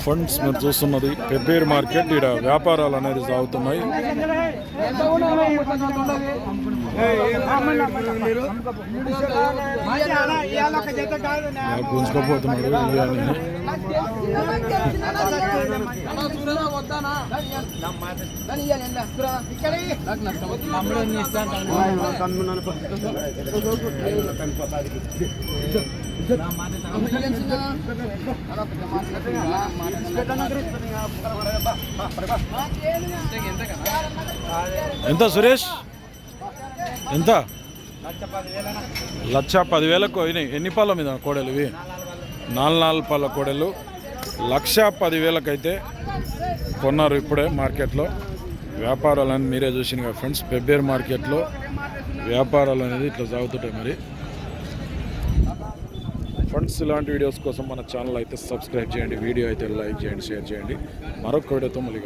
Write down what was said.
Funds మీరు చూస్తున్నది Pebbair market. ఇక్కడ వ్యాపారాలు అనేది సాగుతున్నాయి. గుంజుకపోతున్నాడు ఎంత సురేష్? ఎంత? 1,10,000కు అయినాయి. ఎన్ని పాల మీద కోడలు ఇవి? 4 పాల కోడలు 1,10,000కు అయితే కొన్నారు ఇప్పుడే మార్కెట్లో. వ్యాపారాలని మీరే చూసిన ఫ్రెండ్స్. పెబ్బేరు మార్కెట్లో వ్యాపారాలు అనేది ఇట్లా సాగుతుంటాయి. మరి ఫ్రెండ్స్, ఇలాంటి వీడియోస్ కోసం మన ఛానల్ అయితే సబ్స్క్రైబ్ చేయండి, వీడియో అయితే లైక్ చేయండి, షేర్ చేయండి. మరొక వీడియోతో మళ్ళీ